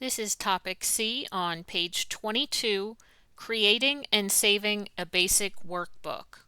This is topic C on page 22, creating and saving a basic workbook.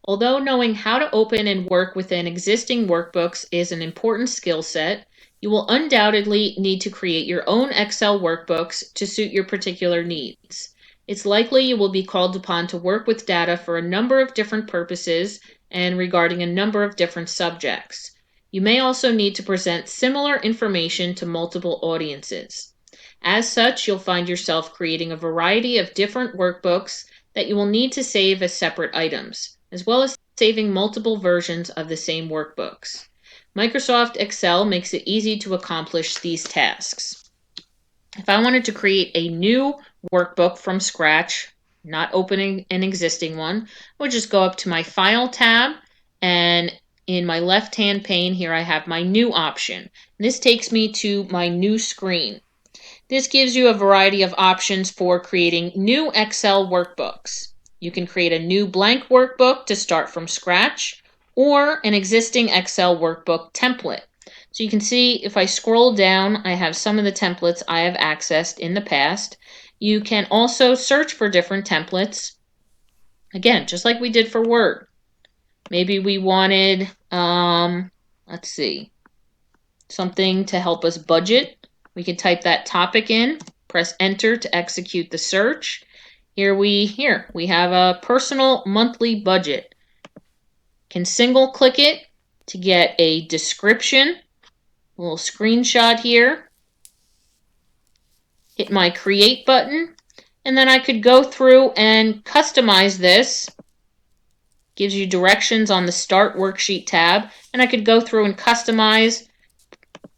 Although knowing how to open and work within existing workbooks is an important skill set, you will undoubtedly need to create your own Excel workbooks to suit your particular needs. It's likely you will be called upon to work with data for a number of different purposes and regarding a number of different subjects. You may also need to present similar information to multiple audiences. As such, you'll find yourself creating a variety of different workbooks that you will need to save as separate items, as well as saving multiple versions of the same workbooks. Microsoft Excel makes it easy to accomplish these tasks. If I wanted to create a new workbook from scratch, not opening an existing one, I would just go up to my File tab, and in my left-hand pane here I have my New option. This takes me to my new screen. This gives you a variety of options for creating new Excel workbooks. You can create a new blank workbook to start from scratch, or an existing Excel workbook template. So you can see if I scroll down, I have some of the templates I have accessed in the past. You can also search for different templates. Again, just like we did for Word. Maybe we wanted, let's see, something to help us budget. We can type that topic in, press enter to execute the search. Here we have a personal monthly budget. Can single click it to get a description, a little screenshot here. Hit my create button, and then I could go through and customize this. Gives you directions on the start worksheet tab, and I could go through and customize,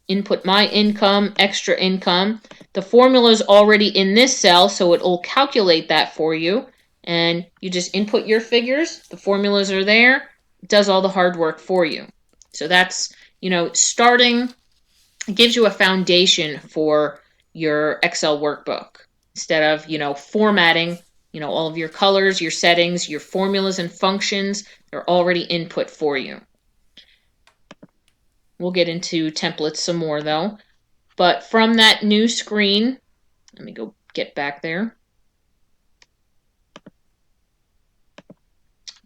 input my income, extra income. The formula is already in this cell, so it will calculate that for you. And you just input your figures. The formulas are there. It does all the hard work for you. So that's, starting. It gives you a foundation for your Excel workbook. Instead of, formatting, all of your colors, your settings, your formulas and functions, they're already input for you. We'll get into templates some more though. But from that new screen, let me go get back there.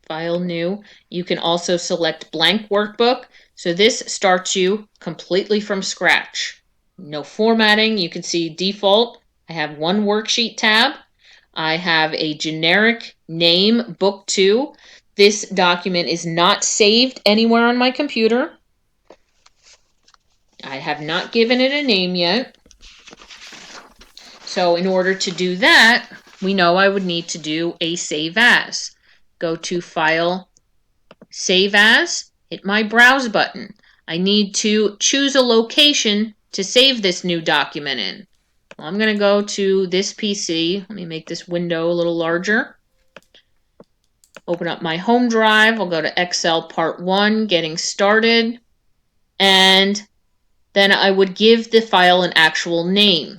File new. You can also select blank workbook. So this starts you completely from scratch. No formatting. You can see default. I have one worksheet tab. I have a generic name, book 2. This document is not saved anywhere on my computer. I have not given it a name yet. So in order to do that, we know I would need to do a save as. Go to File, Save As, hit my Browse button. I need to choose a location to save this new document in. Well, I'm going to go to this PC. Let me make this window a little larger. Open up my home drive. I'll go to Excel Part 1, Getting Started. And then I would give the file an actual name.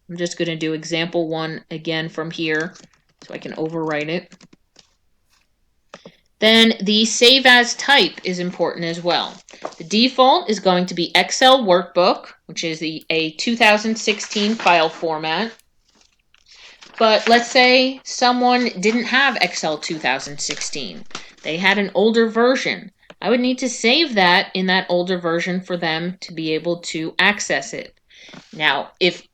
I'm just going to do example 1 again from here so I can overwrite it. Then the save as type is important as well. The default is going to be Excel Workbook, which is a 2016 file format. But let's say someone didn't have Excel 2016. They had an older version. I would need to save that in that older version for them to be able to access it. Now, if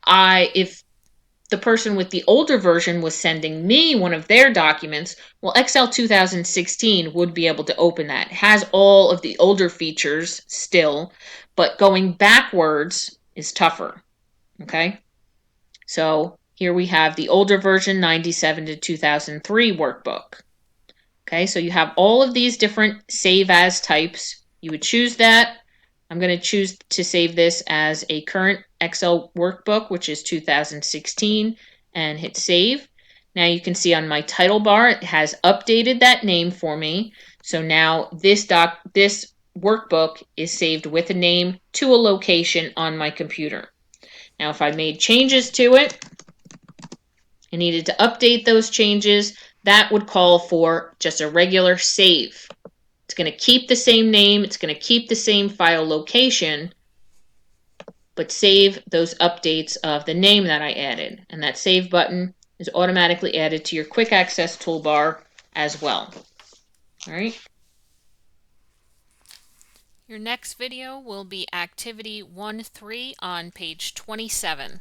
the person with the older version was sending me one of their documents, well, Excel 2016 would be able to open that. It has all of the older features still, but going backwards is tougher, okay? So here we have the older version, 97 to 2003 workbook. Okay, so you have all of these different save as types. You would choose that. I'm going to choose to save this as a current Excel workbook, which is 2016, and hit save. Now you can see on my title bar, it has updated that name for me. So now this workbook is saved with a name to a location on my computer. Now if I made changes to it, I needed to update those changes, that would call for just a regular save. It's going to keep the same name, it's going to keep the same file location, but save those updates of the name that I added. And that save button is automatically added to your quick access toolbar as well. All right. Your next video will be Activity 1.3 on page 27.